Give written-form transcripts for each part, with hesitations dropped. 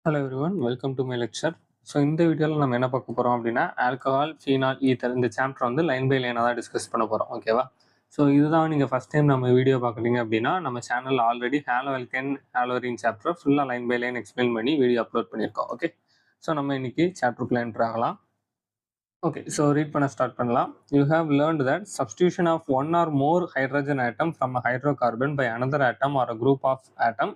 Hello everyone, welcome to my lecture. So இந்த வீடியோவில் நம்ம என்ன பார்க்க போகிறோம் அப்படின்னா, ஆல்கஹால், ஃபீனால், ஈத்தர் இந்த சாப்டர் வந்து லைன் பை லைனாக தான் டிஸ்கஸ் பண்ண போகிறோம். ஓகேவா? ஸோ இதுதான் நீங்கள் ஃபஸ்ட் டைம் நம்ம வீடியோ பார்க்குறீங்க அப்படின்னா, நம்ம சேனலில் ஆல்ரெடி ஹாலோ அல்கேன், ஹாலோரின் சாப்டர் ஃபுல்லாக லைன் பை லைன் எக்ஸ்பிளைன் பண்ணி வீடியோ அப்லோட் பண்ணியிருக்கோம். ஓகே, ஸோ நம்ம இன்னைக்கு சாப்டருக்குள்ள என்டர் ஆகலாம். ஓகே, ஸோ ரீட் பண்ண ஸ்டார்ட் பண்ணலாம். You have learnt that substitution of one or more hydrogen atom from a hydrocarbon by another atom or a group of atom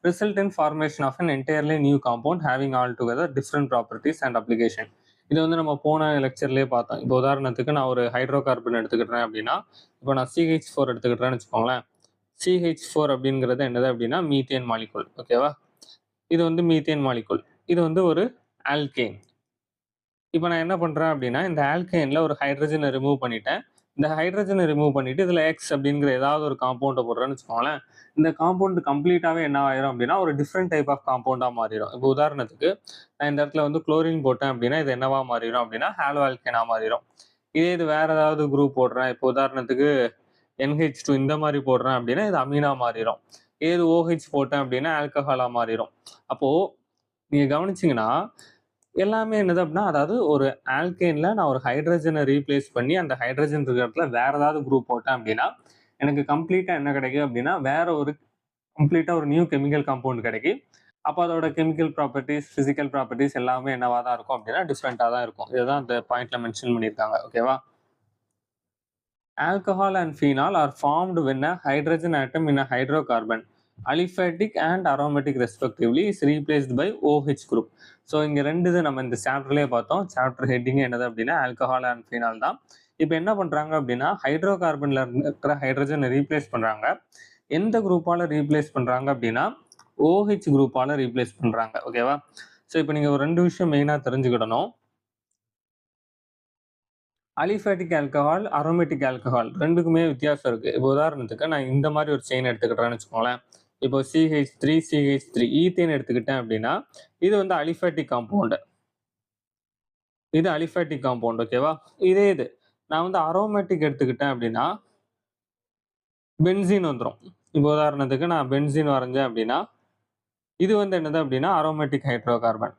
result in formation of an entirely new compound having altogether different properties and application. இது வந்து நம்ம போன லெக்சர்லேயே பார்த்தோம். இப்போ உதாரணத்துக்கு நான் ஒரு hydro carbon எடுத்துக்கிட்டேன் அப்படின்னா, இப்போ நான் CH4 எடுத்துக்கிட்டேன்னு வச்சுக்கோங்களேன். CH4 அப்படிங்கிறது என்னது அப்படின்னா மீத்தேன் மாலிகுல். ஓகேவா? இது வந்து மீத்தேன் மாலிகுல். இது வந்து ஒரு ஆல்கேன். இப்போ நான் என்ன பண்ணுறேன் அப்படின்னா, இந்த ஆல்கைனில் ஒரு ஹைட்ரஜனை ரிமூவ் பண்ணிட்டேன். இந்த ஹைட்ரஜனை ரிமூவ் பண்ணிவிட்டு இதில் எக்ஸ் அப்படிங்கிற ஏதாவது ஒரு காம்பவுண்டை போடுறேன்னு வச்சுக்கோங்களேன். இந்த காம்பவுண்ட் கம்ப்ளீட்டாகவே என்ன ஆயிரும் அப்படின்னா, ஒரு டிஃப்ரெண்ட் டைப் ஆஃப் காம்பவுண்டாக மாறிடும். இப்போ உதாரணத்துக்கு நான் இந்த இடத்துல வந்து குளோரின் போட்டேன் அப்படின்னா, இது என்னவா மாறிடும் அப்படின்னா ஹாலோ ஆல்கேனாக மாறிடும். இது வேற ஏதாவது குரூப் போடுறேன், இப்போ உதாரணத்துக்கு NH2 இந்த மாதிரி போடுறேன் அப்படின்னா இது அமீனா மாறிடும். OH போட்டேன் அப்படின்னா ஆல்கஹாலாக மாறிடும். அப்போது நீங்கள் கவனிச்சிங்கன்னா எல்லாமே என்னது அப்படின்னா, அதாவது ஒரு ஆல்கேன்ல நான் ஒரு ஹைட்ரஜனை ரீப்ளேஸ் பண்ணி அந்த ஹைட்ரஜன் இருக்கிற இடத்துல வேற ஏதாவது குரூப் போட்டேன் அப்படின்னா எனக்கு கம்ப்ளீட்டா என்ன கிடைக்கும் அப்படின்னா வேற ஒரு கம்ப்ளீட்டா ஒரு நியூ கெமிக்கல் காம்பவுண்ட் கிடைக்கும். அப்போ அதோட கெமிக்கல் ப்ராப்பர்ட்டிஸ், பிசிக்கல் ப்ராப்பர்ட்டிஸ் எல்லாமே என்னவா தான் இருக்கும் அப்படின்னா டிஃப்ரெண்டா தான் இருக்கும். இதுதான் அந்த பாயிண்ட்ல மென்ஷன் பண்ணியிருக்காங்க. ஓகேவா? Alcohol and phenol are formed when a hydrogen atom in a hydrocarbon, aliphatic and aromatic respectively, is replaced by OH group. So இங்கே ரெண்டு இது நம்ம இந்த சாப்டர்லேயே பார்த்தோம். சாப்டர் ஹெட்டிங் என்னது அப்படின்னா ஆல்கஹால் அண்ட் ஃபீனால் தான். இப்போ என்ன பண்ணுறாங்க அப்படின்னா ஹைட்ரோ கார்பனில் இருக்கிற ஹைட்ரஜனை ரீப்ளேஸ் பண்ணுறாங்க. எந்த குரூப்பால் ரீப்ளேஸ் பண்ணுறாங்க அப்படின்னா OH குரூப்பால் ரீப்ளேஸ் பண்ணுறாங்க. ஓகேவா? ஸோ இப்போ நீங்கள் ஒரு ரெண்டு விஷயம் மெயினாக தெரிஞ்சுக்கிடணும். அலிஃபேட்டிக் ஆல்கஹால், அரோமேட்டிக் ஆல்கஹால் ரெண்டுக்குமே வித்தியாசம் இருக்குது. இப்போ உதாரணத்துக்கு நான் இந்த மாதிரி ஒரு செயின் எடுத்துக்கிட்டேன்னு வச்சுக்கோங்களேன். இப்போ CH3 ஈத்தேன் எடுத்துக்கிட்டேன் அப்படின்னா இது வந்து அலிஃபேட்டிக் காம்பவுண்டு. இது அலிஃபேட்டிக் காம்பவுண்ட். ஓகேவா? இது நான் வந்து அரோமேட்டிக் எடுத்துக்கிட்டேன் அப்படின்னா பென்சீன் வந்துடும். இப்போ உதாரணத்துக்கு நான் பென்சீன் வரைஞ்சேன் அப்படின்னா இது வந்து என்னது அப்படின்னா அரோமேட்டிக் ஹைட்ரோ கார்பன்.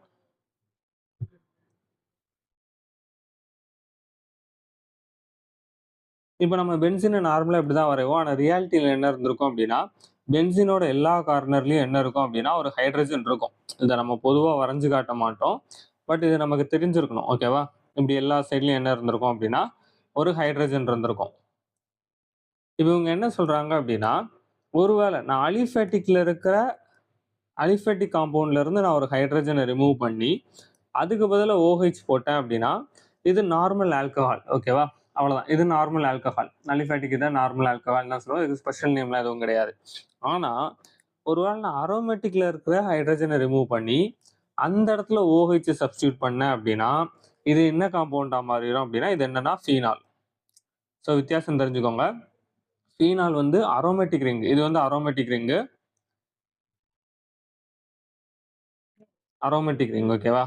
இப்போ நம்ம பென்சினை நார்மலாக இப்படி தான் வரைவோம். ஆனால் ரியாலிட்டியில் என்ன இருந்திருக்கும் அப்படின்னா பென்சினோட எல்லா கார்னர்லையும் என்ன இருக்கும் அப்படின்னா ஒரு ஹைட்ரஜன் இருக்கும். இதை நம்ம பொதுவாக வரைஞ்சு காட்ட மாட்டோம், பட் இது நமக்கு தெரிஞ்சிருக்கணும். ஓகேவா? இப்படி எல்லா சைட்லையும் என்ன இருந்திருக்கும் அப்படின்னா ஒரு ஹைட்ரஜன் இருந்திருக்கும். இப்போ இவங்க என்ன சொல்கிறாங்க அப்படின்னா ஒருவேளை நான் அலிஃபேட்டிக் காம்பவுண்ட்ல இருந்து நான் ஒரு ஹைட்ரஜனை ரிமூவ் பண்ணி அதுக்கு பதிலாக OH போட்டேன் அப்படின்னா இது நார்மல் ஆல்கஹால். ஓகேவா? அவ்வளோதான். இது நார்மல் ஆல்கஹால். அலிஃபேட்டிக் தான் நார்மல் ஆல்கஹால் தான் சொல்லுவோம். இது ஸ்பெஷல் நேம்லாம் எதுவும் கிடையாது. ஆனால் ஒருவேளை நான் அரோமேட்டிக்ல இருக்கிற ஹைட்ரஜனை ரிமூவ் பண்ணி அந்த இடத்துல OH சப்ஸ்டியூட் பண்ணேன் அப்படின்னா இது என்ன காம்பவுண்டா மாறிடும் அப்படின்னா இது என்னன்னா ஃபீனால். ஸோ வித்தியாசம் தெரிஞ்சுக்கோங்க. ஃபீனால் வந்து அரோமேட்டிக் ரிங். இது வந்து அரோமேட்டிக் ரிங்கு. ஓகேவா?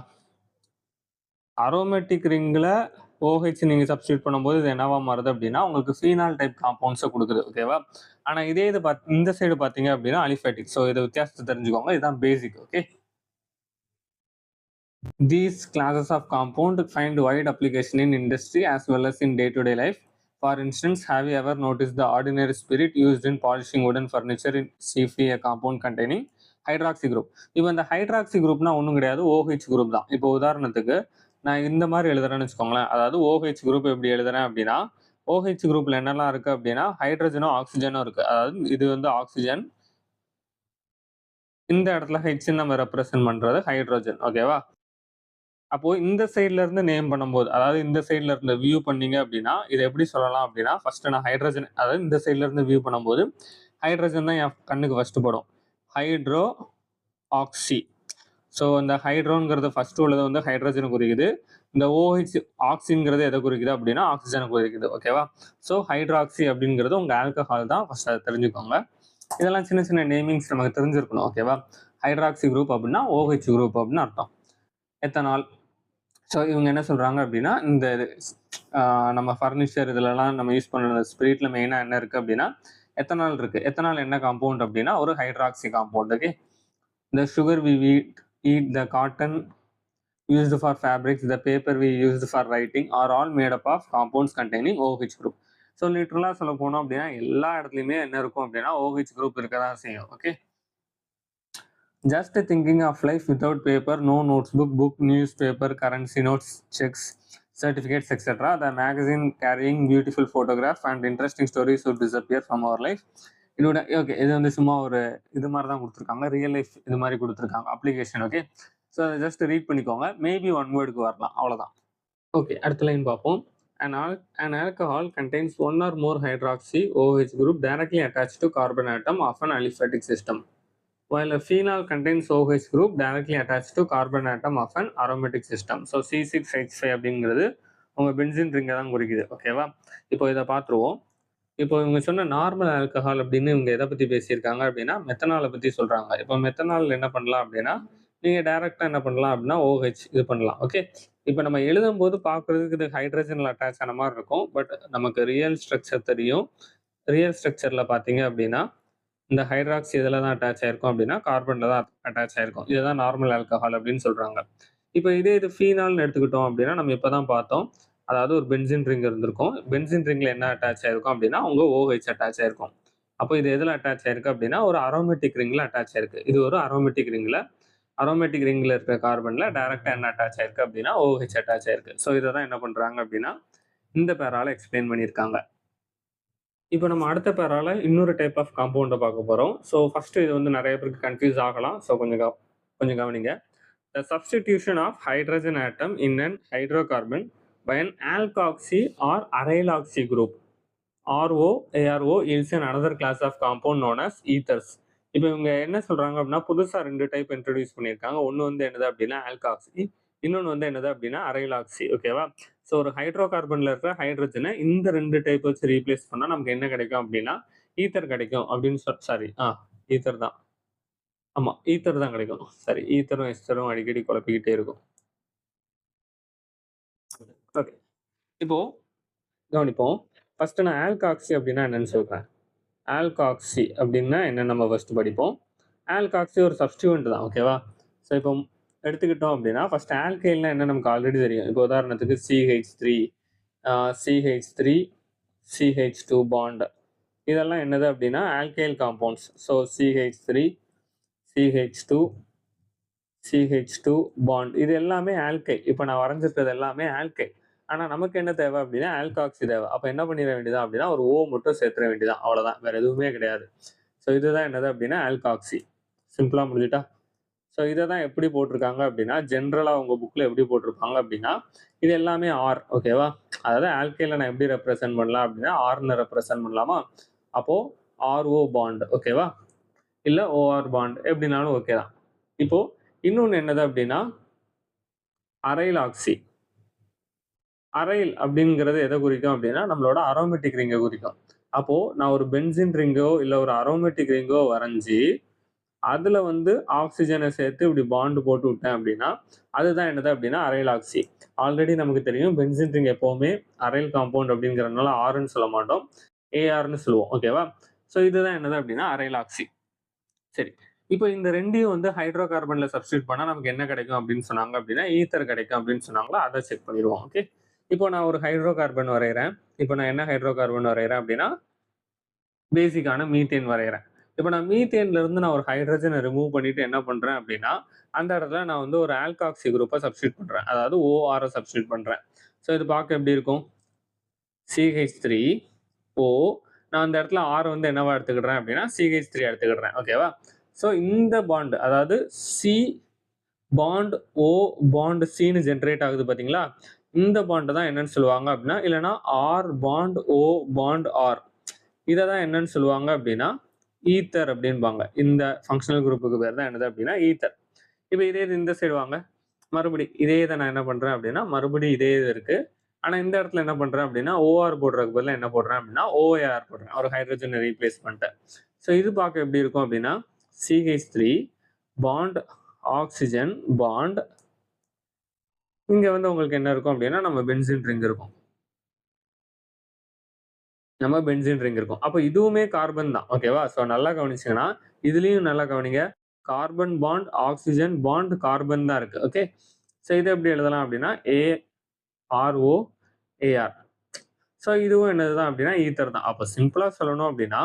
அரோமேட்டிக் ரிங்கில் OH நீங்கள் சப்ஸ்டியூட் பண்ணும்போது இது என்னவா மாறுது அப்படின்னா உங்களுக்கு ஃபீனால் டைப் காம்பவுண்ட்ஸை கொடுக்குது. ஓகேவா? ஆனால் இது இந்த சைடு பார்த்தீங்க அப்படின்னா அலிஃபேட்டிக். ஸோ இதை வித்தியாசத்தை தெரிஞ்சுக்கோங்க. இதுதான் basic. Okay, these classes of compound find wide application in industry as well as in day-to-day life. For instance, have you ever noticed the ordinary spirit used in polishing wooden furniture in chiefly a compound containing hydroxy group? இப்போ இந்த hydroxy குரூப்னா ஒன்றும் கிடையாது, OH group தான். இப்போ உதாரணத்துக்கு நான் இந்த மாதிரி எழுதுறேன்னு வச்சுக்கோங்களேன். அதாவது OH குரூப் எப்படி எழுதுறேன் அப்படின்னா OH குரூப்ல என்னெல்லாம் இருக்கு அப்படின்னா ஹைட்ரஜனும் ஆக்சிஜனும் இருக்கு. அதாவது இது வந்து ஆக்சிஜன், இந்த இடத்துல H நம்ம ரெப்ரசென்ட் பண்றது ஹைட்ரோஜன். ஓகேவா? அப்போ இந்த சைட்ல இருந்து நேம் பண்ணும்போது, அதாவது இந்த சைட்ல இருந்து வியூ பண்ணீங்க அப்படின்னா இதை எப்படி சொல்லலாம் அப்படின்னா ஃபர்ஸ்ட் நான் ஹைட்ரஜன், அதாவது இந்த சைட்ல இருந்து வியூ பண்ணும்போது ஹைட்ரஜன் தான் என் கண்ணுக்கு ஃபர்ஸ்ட் படும். ஹைட்ரோ ஆக்சி. ஸோ இந்த ஹைட்ரோங்கிறது ஃபர்ஸ்ட் உள்ளது வந்து ஹைட்ரஜனை குறிக்குது. இந்த OH ஆக்சிங்கிறது எதை குறிக்குது அப்படின்னா ஆக்சிஜனை குறிக்குது. ஓகேவா? ஸோ ஹைட்ராக்சி அப்படிங்கிறது உங்க ஆல்கஹால் தான். ஃபர்ஸ்ட் அதை தெரிஞ்சுக்கோங்க. இதெல்லாம் சின்ன சின்ன நேமிங்ஸ் நமக்கு தெரிஞ்சிருக்கணும். ஓகேவா? ஹைட்ராக்சி குரூப் அப்படின்னா OH குரூப் அப்படின்னு அர்த்தம். எத்தனால். ஸோ இவங்க என்ன சொல்கிறாங்க அப்படின்னா இந்த நம்ம ஃபர்னிச்சர் இதிலலாம் நம்ம யூஸ் பண்ணுற ஸ்பிரிட்டில் மெயினாக என்ன இருக்குது அப்படின்னா எத்தனால் இருக்குது. எத்தனால் என்ன காம்பவுண்ட் அப்படின்னா ஒரு ஹைட்ராக்சி காம்பவுண்ட். ஓகே, இந்த sugar we eat eat, the cotton used for fabrics, the paper we used for writing are all made up of compounds containing OH group. So லிட்ரலாக சொல்ல போனோம் அப்படின்னா எல்லா இடத்துலையுமே என்ன இருக்கும் அப்படின்னா OH குரூப் இருக்க தான் செய்யும். Okay, just thinking of life without paper, no notes book, news paper, currency notes, cheques, certificates, etc. The magazine carrying beautiful photographs and interesting stories would disappear from our life. இதோட okay, இது வந்து சும்மா ஒரு இது மாதிரி தான் கொடுத்துருக்காங்க, real life இது மாதிரி கொடுத்துருக்காங்க அப்ளிகேஷன். ஓகே, ஸோ அதை ஜஸ்ட் ரீட் பண்ணிக்கோங்க, மேபி ஒன் வேர்டுக்கு வரலாம், அவ்வளோதான். ஓகே, அடுத்த லைன் பார்ப்போம். An alcohol contains one or more hydroxy OH group directly attached to carbon atom of an aliphatic system, while a phenol contains OH group directly attached to carbon atom of an aromatic system. So C6H5 அப்படிங்கிறது உங்கள் benzene ரிங்கை தான் குறிக்குது. ஓகேவா, இப்போ இதை பார்த்துருவோம். இப்போ இவங்க சொன்ன நார்மல் ஆல்கஹால் அப்படின்னு இவங்க எதை பற்றி பேசியிருக்காங்க அப்படின்னா மெத்தனாலை பற்றி சொல்கிறாங்க. இப்போ மெத்தனால் என்ன பண்ணலாம் அப்படின்னா நீங்கள் டைரெக்டாக என்ன பண்ணலாம் அப்படின்னா OH இது பண்ணலாம். ஓகே, இப்போ நம்ம எழுதும்போது பார்க்குறதுக்கு இது ஹைட்ரஜனில் அட்டாச் ஆன மாதிரி இருக்கும், பட் நமக்கு ரியல் ஸ்ட்ரக்சர் தெரியும். ரியல் ஸ்ட்ரக்சரில் பார்த்தீங்க அப்படின்னா இந்த ஹைட்ராக்சி இதில் தான் அட்டாச் ஆயிருக்கும் அப்படின்னா கார்பனில் தான் அட்டாச் ஆயிருக்கும். இதுதான் நார்மல் ஆல்கஹால் அப்படின்னு சொல்கிறாங்க. இப்போ இது ஃபீனால்னு எடுத்துக்கிட்டோம் அப்படின்னா நம்ம இப்போ தான் பார்த்தோம், அதாவது ஒரு பென்சின் ரிங் இருந்திருக்கும், பென்சின் ரிங்கில் என்ன அட்டாச் ஆயிருக்கும் அப்படின்னா உங்கள் OH அட்டாச் ஆயிருக்கும். அப்போ இது எதில் அட்டாச் ஆயிருக்கு அப்படின்னா ஒரு அரோமேட்டிக் ரிங்கில் அட்டாச் ஆயிருக்கு. இது ஒரு அரோமேட்டிக் ரிங்கில் இருக்க கார்பனில் டைரெக்டாக என்ன அட்டாச் ஆயிருக்கு அப்படின்னா OH அட்டாச் ஆயிருக்கு. ஸோ இதை தான் என்ன பண்ணுறாங்க அப்படின்னா இந்த பேரால் எக்ஸ்பிளைன் பண்ணியிருக்காங்க. இப்போ நம்ம அடுத்த பேரால் இன்னொரு டைப் ஆஃப் காம்பவுண்டை பார்க்க போகிறோம். ஸோ ஃபஸ்ட்டு இது வந்து நிறைய பேருக்கு கன்ஃபியூஸ் ஆகலாம். ஸோ கொஞ்சம் கவனிங்க. The substitution of hydrogen atom in an hydrocarbon by an alkoxy or aryloxy group, ARO, yields another class of compound known as ethers. இப்போ இவங்க என்ன சொல்கிறாங்க அப்படின்னா புதுசாக 2 டைப் இன்ட்ரடியூஸ் பண்ணியிருக்காங்க. ஒன்று வந்து என்னது அப்படின்னா ஆல்காக்சி, இன்னொன்று வந்து என்னது அப்படின்னா அரைலாக்சி. ஓகேவா, ஸோ ஒரு ஹைட்ரோ கார்பனில் இருக்கிற ஹைட்ரஜனை இந்த 2 டைப் வச்சு ரீப்ளேஸ் பண்ணால் நமக்கு என்ன கிடைக்கும் அப்படின்னா ஈத்தர் கிடைக்கும் அப்படின்னு ஈத்தர் தான், ஆமாம் ஈத்தர் தான் கிடைக்கும். சரி, ஈத்தரும் எஸ்டரும் அடிக்கடி குழப்பிக்கிட்டே இருக்கும். ஓகே, இப்போ கவனிப்போம். ஃபர்ஸ்ட் நான் ஆல்காக்சி அப்படின்னா என்னன்னு சொல்கிறேன். ஆல்காக்சி அப்படின்னா என்ன நம்ம ஃபர்ஸ்ட் படிப்போம். ஆல்காக்சி ஒரு சப்ஸ்டியூண்ட் தான். ஓகேவா, ஸோ இப்போ எடுத்துக்கிட்டோம் அப்படின்னா ஃபர்ஸ்ட் ஆல்கைல்னா என்ன நமக்கு ஆல்ரெடி தெரியும். இப்போ உதாரணத்துக்கு CH3 CH2 பாண்ட், இதெல்லாம் என்னது அப்படின்னா alkyl compounds. So CH3 CH2 bond இது எல்லாமே ஆல்கை. இப்போ நான் வரைஞ்சிருக்கிறது எல்லாமே ஆல்கை. ஆனால் நமக்கு என்ன தேவை அப்படின்னா ஆல்காக்சி தேவை. அப்போ என்ன பண்ணிட வேண்டியதான் அப்படின்னா ஒரு O மட்டும் சேர்த்துட வேண்டியதான், அவ்வளோதான், வேற எதுவுமே கிடையாது. ஸோ இதுதான் என்னது அப்படின்னா ஆல்காக்சி. சிம்பிளாக முடிஞ்சுட்டா. ஸோ இதை தான் எப்படி போட்டிருக்காங்க அப்படின்னா ஜென்ரலாக உங்கள் புக்கில் எப்படி போட்டிருப்பாங்க அப்படின்னா இது எல்லாமே ஆர். ஓகேவா, அதாவது ஆல்கைல நான் எப்படி ரெப்ரசென்ட் பண்ணலாம் அப்படின்னா ஆர்னு ரெப்ரசென்ட் பண்ணலாமா. அப்போது RO பாண்ட், ஓகேவா, இல்லை OR பாண்ட், எப்படினாலும் ஓகே தான். இப்போது இன்னொன்று என்னது அப்படின்னா அரைலாக்சி. அரைல் அப்படிங்கிறது எதை குறிக்கும் அப்படின்னா நம்மளோட அரோமேட்டிக் ரிங்கை குறிக்கும். அப்போது நான் ஒரு பென்சின் ரிங்கோ இல்லை ஒரு அரோமேட்டிக் ரிங்கோ வரைஞ்சி அதில் வந்து ஆக்சிஜனை சேர்த்து இப்படி பாண்டு போட்டு விட்டேன் அப்படின்னா அதுதான் என்னது அப்படின்னா அரைலாக்சி. ஆல்ரெடி நமக்கு தெரியும் பென்சின் ரிங் எப்போவுமே அரைல் காம்பவுண்ட் அப்படிங்கிறதுனால ஆர்ன்னு சொல்ல மாட்டோம், ARன்னு சொல்லுவோம். ஓகேவா, ஸோ இதுதான் என்னது அப்படின்னா அரைலாக்சி. சரி, இப்போ இந்த ரெண்டையும் வந்து ஹைட்ரோ கார்பனில் சப்ஸ்டியூட் பண்ணால் நமக்கு என்ன கிடைக்கும் அப்படின்னு சொன்னாங்க அப்படின்னா ஈத்தர் கிடைக்கும் அப்படின்னு சொன்னாங்களோ அதை செக் பண்ணிடுவோம். ஓகே, இப்போ நான் ஒரு ஹைட்ரோ கார்பன் வரைகிறேன். இப்போ நான் என்ன ஹைட்ரோ கார்பன் வரைகிறேன் அப்படின்னா பேசிக்கான மீத்தேன் வரைகிறேன். இப்போ நான் மீத்தேன்லேருந்து நான் ஒரு ஹைட்ரஜனை ரிமூவ் பண்ணிட்டு என்ன பண்ணுறேன் அப்படின்னா அந்த இடத்துல நான் வந்து ஒரு ஆல்காக்சி குரூப்பை சப்ஸ்டியூட் பண்ணுறேன், அதாவது OR சப்ஸ்டியூட் பண்ணுறேன். ஸோ இது பார்க்க எப்படி இருக்கும், CH3O, நான் அந்த இடத்துல R வந்து என்னவா எடுத்துக்கிடுறேன் அப்படின்னா CH3 எடுத்துக்கிடுறேன். ஓகேவா, ஸோ இந்த பாண்ட் அதாவது C பாண்ட் O பாண்ட் Cன்னு ஜென்ரேட் ஆகுது பார்த்தீங்களா, இந்த பாண்டு தான் என்னன்னு சொல்லுவாங்க அப்படின்னா இல்லைனா R bond O bond R, இதை தான் என்னன்னு சொல்லுவாங்க அப்படின்னா ஈத்தர் அப்படின்பாங்க. இந்த ஃபங்க்ஷனல் குரூப்புக்கு பேர் தான் என்னது அப்படின்னா ஈத்தர். இப்போ இதே இந்த சைடு வாங்க, மறுபடி இதே இதை நான் என்ன பண்ணுறேன் அப்படின்னா மறுபடி இதே இது இருக்குது. ஆனால் இந்த இடத்துல என்ன பண்ணுறேன் அப்படின்னா OR போடுறதுக்கு பதிலாக என்ன போடுறேன் அப்படின்னா OAR போடுறேன், ஒரு ஹைட்ரஜனை ரீப்ளேஸ் பண்ணிட்டேன். ஸோ இது பார்க்க எப்படி இருக்கும் அப்படின்னா CH3 பாண்ட் ஆக்சிஜன் பாண்ட், இங்கே வந்து உங்களுக்கு என்ன இருக்கும் அப்படின்னா நம்ம பென்சின் ரிங் இருக்கும், அப்போ இதுவுமே கார்பன் தான். ஓகேவா, ஸோ நல்லா கவனிச்சிங்கன்னா இதுலேயும் நல்லா கவனிங்க, carbon bond oxygen bond carbon தான் இருக்கு. ஓகே, ஸோ இதை எப்படி எழுதலாம் அப்படின்னா AROAR. ஸோ இதுவும் என்னதுதான் அப்படின்னா ஈத்தர் தான். அப்போ சிம்பிளா சொல்லணும் அப்படின்னா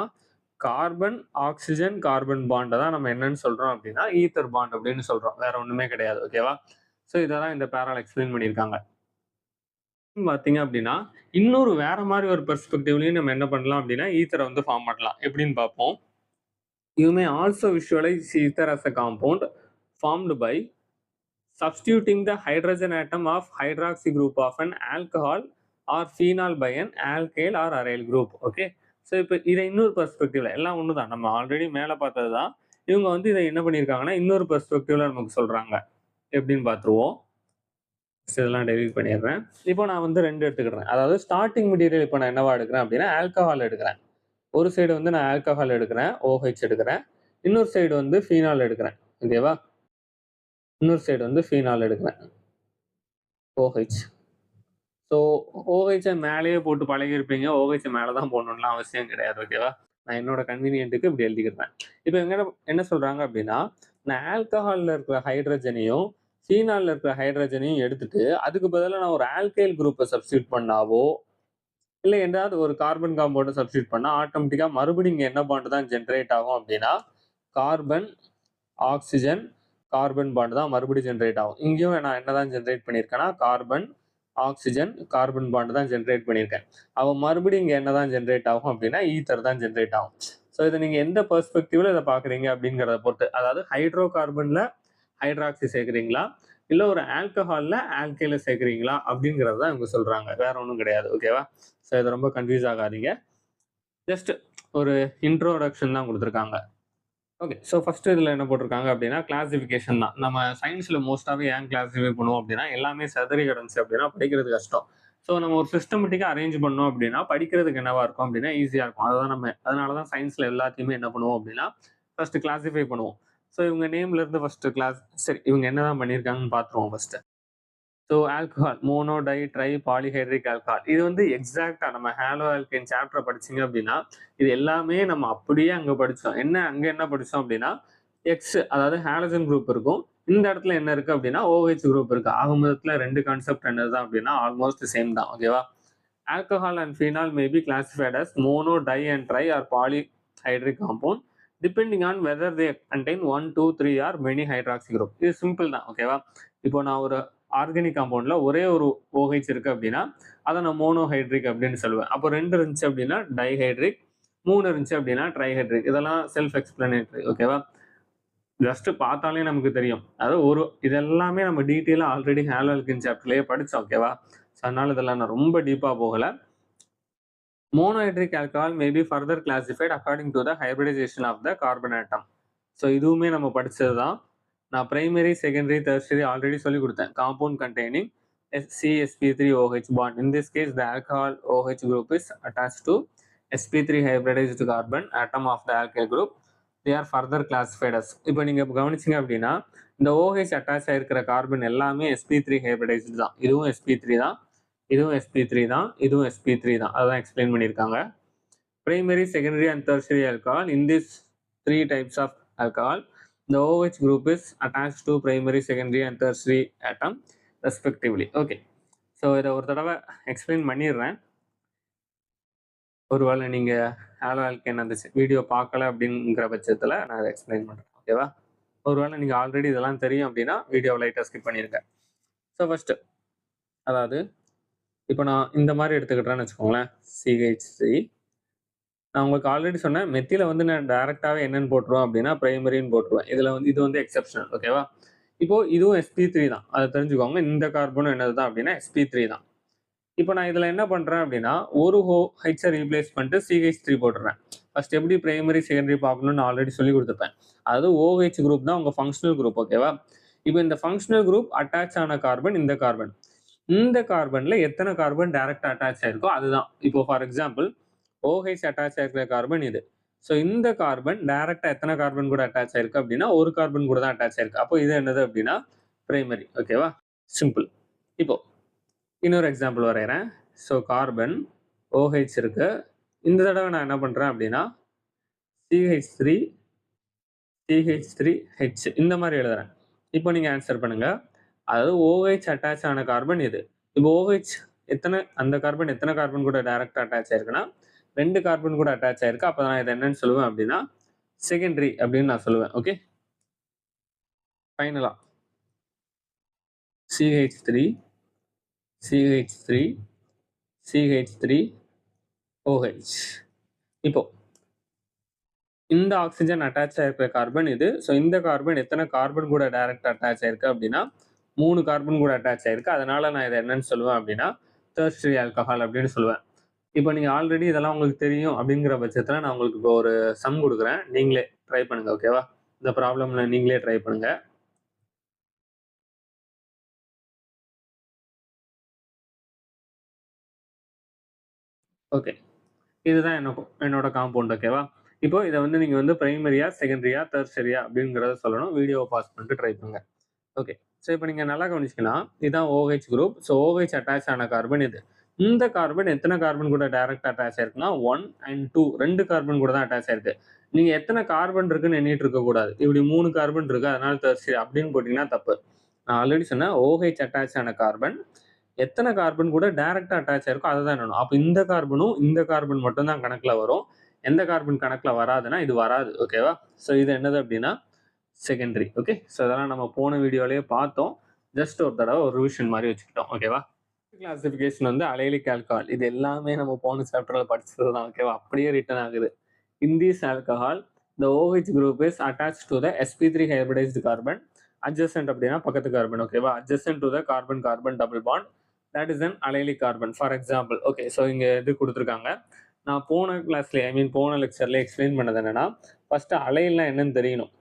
கார்பன் ஆக்சிஜன் கார்பன் பாண்டை தான் நம்ம என்னன்னு சொல்றோம் அப்படின்னா ஈத்தர் பாண்ட் அப்படின்னு சொல்றோம். வேற ஒண்ணுமே கிடையாது. ஓகேவா? ஸோ இதெல்லாம் இந்த பேரால எக்ஸ்பிளைன் பண்ணியிருக்காங்க. பார்த்தீங்க அப்படின்னா இன்னொரு வேற மாதிரி ஒரு பெர்ஸ்பெக்டிவ்லையும் நம்ம என்ன பண்ணலாம் அப்படின்னா ஈத்தரை வந்து ஃபார்ம் பண்ணலாம். எப்படின்னு பார்ப்போம். You may also visualize ether as a compound formed by substituting the hydrogen atom of hydroxy group of an alcohol or phenol by an alkyl or aryl group. Okay, so இப்போ இதை இன்னொரு பெர்ஸ்பெக்டிவ்ல எல்லாம் ஒன்று தான், நம்ம ஆல்ரெடி மேலே பார்த்தது தான். இவங்க வந்து இதை என்ன பண்ணியிருக்காங்கன்னா இன்னொரு பெர்ஸ்பெக்டிவ்ல நமக்கு சொல்றாங்க. எப்படின்னு பார்த்துருவோம். இதெல்லாம் டெலிட் பண்ணிடுறேன். இப்போ நான் வந்து 2 எடுத்துக்கிறேன். அதாவது ஸ்டார்டிங் மெட்டீரியல் இப்போ நான் என்னவா எடுக்கிறேன் அப்படின்னா ஆல்கஹால் எடுக்கிறேன். ஒரு சைடு வந்து நான் ஆல்கஹால் எடுக்கிறேன், OH எடுக்கிறேன். இன்னொரு சைடு வந்து ஃபீனால் எடுக்கிறேன். ஓகேவா? இன்னொரு சைடு வந்து ஃபீனால் எடுக்கிறேன், OH. ஸோ OH மேலேயே போட்டு பழகிருப்பீங்க. OH மேலே தான் போடணும்லாம் அவசியம் கிடையாது. ஓகேவா? நான் என்னோட கன்வீனியன்ட்டுக்கு இப்படி எழுதிக்கிறேன். இப்போ என்ன சொல்றாங்க அப்படின்னா நான் ஆல்கஹாலில் இருக்கிற ஹைட்ரஜனையும் ஃபீனாலில் இருக்கிற ஹைட்ரஜனையும் எடுத்துட்டு அதுக்கு பதிலாக நான் ஒரு ஆல்கைல் குரூப்பை சப்ஸ்டியூட் பண்ணாவோ இல்லை ஏதாவது ஒரு கார்பன் காம்பவுண்டை சப்ஸ்டியூட் பண்ணால் ஆட்டோமேட்டிக்காக மறுபடியும் இங்கே என்ன பாண்டு தான் ஜென்ரேட் ஆகும் அப்படின்னா கார்பன் ஆக்சிஜன் கார்பன் பாண்டு தான் மறுபடியும் ஜென்ரேட் ஆகும். இங்கேயும் நான் என்ன தான் ஜென்ரேட் பண்ணியிருக்கேன்னா கார்பன் ஆக்சிஜன் கார்பன் பாண்டு தான் ஜென்ரேட் பண்ணியிருக்கேன். அவன் மறுபடியும் இங்கே என்ன தான் ஜென்ரேட் ஆகும் அப்படின்னா ஈத்தர் தான் ஜென்ரேட் ஆகும். ஸோ இதை நீங்கள் எந்த பெர்ஸ்பெக்டிவ்ல இதை பார்க்குறீங்க அப்படிங்கிறத பொறுத்து, அதாவது ஹைட்ரோ கார்பனில் ஹைட்ராக்சி சேர்க்குறீங்களா இல்லை ஒரு ஆல்கஹாலில் ஆல்கைல சேர்க்குறீங்களா அப்படிங்கிறது தான் இவங்க சொல்கிறாங்க. வேற ஒன்றும் கிடையாது. ஓகேவா? ஸோ இதை ரொம்ப கன்ஃபியூஸ் ஆகாதீங்க. ஜஸ்ட் ஒரு இன்ட்ரோடக்ஷன் தான் கொடுத்துருக்காங்க. ஓகே, ஸோ ஃபர்ஸ்ட் இதில் என்ன போட்டிருக்காங்க அப்படின்னா கிளாசிஃபிகேஷன் தான். நம்ம சயின்ஸில் மோஸ்ட்டாகவே ஏன் கிளாஸிஃபை பண்ணுவோம் அப்படின்னா எல்லாமே சதறி கிடந்துச்சு அப்படின்னா படிக்கிறது கஷ்டம். ஸோ நம்ம ஒரு சிஸ்டமேட்டிக்காக அரேஞ்ச் பண்ணோம் அப்படின்னா படிக்கிறதுக்கு என்னவா இருக்கும் அப்படின்னா ஈஸியாக இருக்கும். அதனால தான் சயின்ஸில் எல்லாத்தையுமே என்ன பண்ணுவோம் அப்படின்னா ஃபர்ஸ்ட் கிளாஸிஃபை பண்ணுவோம். ஸோ இவங்க நேம்ல இருந்து ஃபர்ஸ்ட் கிளாஸ், சரி இவங்க என்னதான் பண்ணியிருக்காங்கன்னு பார்த்துருவோம் first. So alcohol mono di tri polyhydric alcohol, இது வந்து எக்ஸாக்டா நம்ம ஹாலோ ஆல்கைன் சாப்டர் படிச்சிங்க அப்படின்னா இது எல்லாமே நம்ம அப்படியே அங்கே படித்தோம். அங்கே என்ன படித்தோம் அப்படின்னா எக்ஸ், அதாவது ஹாலஜன் குரூப் இருக்கும். இந்த இடத்துல என்ன இருக்கு அப்படின்னா OH குரூப் இருக்கு. ஆக மொத்தத்தில் 2 கான்செப்ட் என்னதுதான் அப்படின்னா ஆல்மோஸ்ட் சேம் தான். ஓகேவா? Alcohol and phenol may be classified as mono di and tri or polyhydric compound depending on whether they contain 1, 2, 3 or many hydroxy group. இது சிம்பிள் தான். ஓகேவா? இப்போ நான் ஒரு ஆர்கானிக் காம்பவுண்ட்ல ஒரே ஒரு OH இருக்கு அப்படின்னா அதை நான் மோனோஹைட்ரிக் அப்படின்னு சொல்லுவேன். அப்போ 2 இருந்துச்சு அப்படின்னா டைஹைட்ரிக், 3 இருந்துச்சு அப்படின்னா ட்ரைஹைட்ரிக். இதெல்லாம் செல்ஃப் எக்ஸ்பிளனேட்டரி. ஓகேவா? ஜஸ்ட் பார்த்தாலே நமக்கு தெரியும். அதாவது இதெல்லாமே நம்ம டீட்டெயிலாக ஆல்ரெடி ஹாலோ ஆல்கைன் சாப்டர்லேயே படித்தோம். ஓகேவா? ஸோ அதனால இதெல்லாம் நான் ரொம்ப டீப்பாக போகலை. Monohydric alcohol may be further classified according to the hybridization of the carbon atom. So இதுவுமே நம்ம படித்தது தான். நான் பிரைமரி செகண்டரி டெர்ஷரி ஆல்ரெடி சொல்லி கொடுத்தேன். Compound containing CsP3OH bond. In this case the alcohol OH group is attached to sp3 hybridized carbon atom of the alkyl group. They are further classified as. இப்போ நீங்க கவனிச்சிங்க அப்படின்னா இந்த OH attach ஆயிருக்கிற carbon எல்லாமே sp3 hybridized தான். இதுவும் sp3 தான், இதுவும் sp3 தான், இதுவும் sp3 தான். அதான் எக்ஸ்பிளைன் பண்ணியிருக்காங்க. Primary, secondary and tertiary alcohol. In these 3 types of alcohol the OH group is attached to primary, secondary and tertiary atom respectively. Okay, so இதை ஒரு தடவை எக்ஸ்பிளைன் பண்ணிடுறேன். ஒருவேளை நீங்கள் ஹாலோ ஆல்கைன் அந்த வீடியோ பார்க்கல அப்படிங்கிற பட்சத்தில் நான் அதை எக்ஸ்பிளைன் பண்ணுறேன். ஓகேவா? ஒருவேளை நீங்கள் ஆல்ரெடி இதெல்லாம் தெரியும் அப்படின்னா வீடியோ லைட்டாக ஸ்கிப் பண்ணியிருக்கேன். ஸோ ஃபர்ஸ்ட் அதாவது இப்போ நான் இந்த மாதிரி எடுத்துக்கிட்டேன்னு வச்சுக்கோங்களேன், CH3. நான் உங்களுக்கு ஆல்ரெடி சொன்னேன் மெத்தியில் வந்து நான் டைரெக்டாகவே என்னென்னு போட்டுருவேன் அப்படின்னா பிரைமரின்னு போட்டுருவேன். இது வந்து எக்ஸப்ஷனல். ஓகேவா? இப்போ இதுவும் sp3 தான், அதை தெரிஞ்சுக்கோங்க. இந்த கார்பனும் என்னது தான் அப்படின்னா sp3 தான். இப்போ நான் இதில் என்ன பண்ணுறேன் அப்படின்னா ஒரு OH ரீப்ளேஸ் பண்ணிட்டு CH3 போட்டுறேன். ஃபர்ஸ்ட் எப்படி பிரைமரி செகண்டரி பார்க்கணும்னு ஆல்ரெடி சொல்லி கொடுத்துருப்பேன். அதாவது OH குரூப் தான் உங்கள் ஃபங்க்ஷனல் குரூப். ஓகேவா? இப்போ இந்த ஃபங்க்ஷனல் குரூப் அட்டாச் ஆன கார்பன் இந்த கார்பன். இந்த கார்பனில் எத்தனை கார்பன் டைரக்டாக அட்டாச் ஆயிருக்கோ அதுதான். இப்போ ஃபார் எக்ஸாம்பிள் OH அட்டாச் ஆயிருக்கிற கார்பன் இது. ஸோ இந்த கார்பன் டைரக்டா எத்தனை கார்பன் கூட அட்டாச் ஆயிருக்கு அப்படின்னா ஒரு கார்பன் கூட தான் அட்டாச் ஆயிருக்கு. அப்போ இது என்னது அப்படின்னா பிரைமரி. ஓகேவா? சிம்பிள். இப்போ இன்னொரு எக்ஸாம்பிள் வரைகிறேன். ஸோ கார்பன் OH இருக்கு. இந்த தடவை நான் என்ன பண்றேன் அப்படின்னா CH3 CH3H இந்த மாதிரி எழுதுறேன். இப்போ நீங்க ஆன்சர் பண்ணுங்க. அதாவது OH அட்டாச் ஆன கார்பன் இது. இப்போ OH அந்த கார்பன் எத்தனை கார்பன் கூட டைரக்டா அட்டாச் ஆயிருக்குன்னா 2 கார்பன் கூட அட்டாச் ஆயிருக்கு. அப்ப நான் இதை என்னன்னு சொல்லுவேன் அப்படின்னா செகண்டரி அப்படின்னு நான் சொல்லுவேன். ஓகே, ஃபைனலா CH3 CH3 CH3OH. இப்போ இந்த ஆக்சிஜன் அட்டாச் ஆயிருக்கிற கார்பன் இது. ஸோ இந்த கார்பன் எத்தனை கார்பன் கூட டைரக்ட் அட்டாச் ஆயிருக்கு அப்படின்னா 3 கார்பன் கூட அட்டாச் ஆயிருக்கு. அதனால நான் இதை என்னன்னு சொல்லுவேன் அப்படின்னா டெர்ஷியரி ஆல்கஹால் அப்படின்னு சொல்லுவேன். இப்போ நீங்க ஆல்ரெடி இதெல்லாம் உங்களுக்கு தெரியும் அப்படிங்கிற பட்சத்துல நான் உங்களுக்கு இப்போ ஒரு சம் கொடுக்குறேன். நீங்களே ட்ரை பண்ணுங்க. ஓகேவா? இந்த ப்ராப்ளம்ல நீங்களே ட்ரை பண்ணுங்க. ஓகே, இதுதான் என்னோட காம்பவுண்ட். ஓகேவா? இப்போ இதை வந்து நீங்க வந்து பிரைமரியா, செகண்டரியா, டெர்ஷரியா அப்படிங்கிறத சொல்லணும். வீடியோவை பாஸ் பண்ணிட்டு ட்ரை பண்ணுங்க. ஓகே, ஸோ இப்போ நீங்கள் நல்லா கவனிச்சிங்கன்னா இதுதான் OH group. So OH attach ஆன கார்பன் இது. இந்த கார்பன் எத்தனை கார்பன் கூட டைரக்ட் அட்டாச் ஆயிருக்குன்னா 1 and 2 2 கார்பன் கூட தான் அட்டாச் ஆயிருக்கு. நீங்க எத்தனை கார்பன் இருக்குன்னு எண்ணிட்டு இருக்கக்கூடாது. இப்படி 3 கார்பன் இருக்கு அதனால டெர்ஷரி அப்படின்னு போட்டீங்கன்னா தப்பு. நான் ஆல்ரெடி சொன்னேன் OH அட்டாச் ஆன கார்பன் எத்தனை கார்பன் கூட டைரக்டா அட்டாச் ஆயிருக்கோ அதை தான் எண்ணணும். அப்போ இந்த கார்பனும் இந்த கார்பன் மட்டும் தான் கணக்குல வரும். எந்த கார்பன் கணக்குல வராதுன்னா இது வராது. ஓகேவா? ஸோ இது என்னது அப்படின்னா செகண்டரி. ஓகே, ஸோ இதெல்லாம் நம்ம போன வீடியோலயே பார்த்தோம். ஜஸ்ட் ஒரு தடவை ஒரு ரிவிஷன் மாதிரி வச்சுக்கிட்டோம். ஓகேவா? கிளாசிஃபிகேஷன் வந்து அலைலிக் ஆல்கஹால். இது எல்லாமே நம்ம போன சாப்டர்ல படிச்சது தான். ஓகேவா? அப்படியே ரிட்டர்ன் ஆகுது. In this alcohol, the OH group is attached to the sp3 hybridized carbon adjacent அப்படின்னா பக்கத்து கார்பன். ஓகேவா? adjacent to the carbon carbon double bond that is an allylic carbon. For example, okay, so இங்க இது கொடுத்துருக்காங்க. நான் போன கிளாஸ்ல போன லெக்சர்ல எக்ஸ்பிளைன் பண்ணது என்னன்னா ஃபர்ஸ்ட் அலைல்னா என்னன்னு தெரியணும்.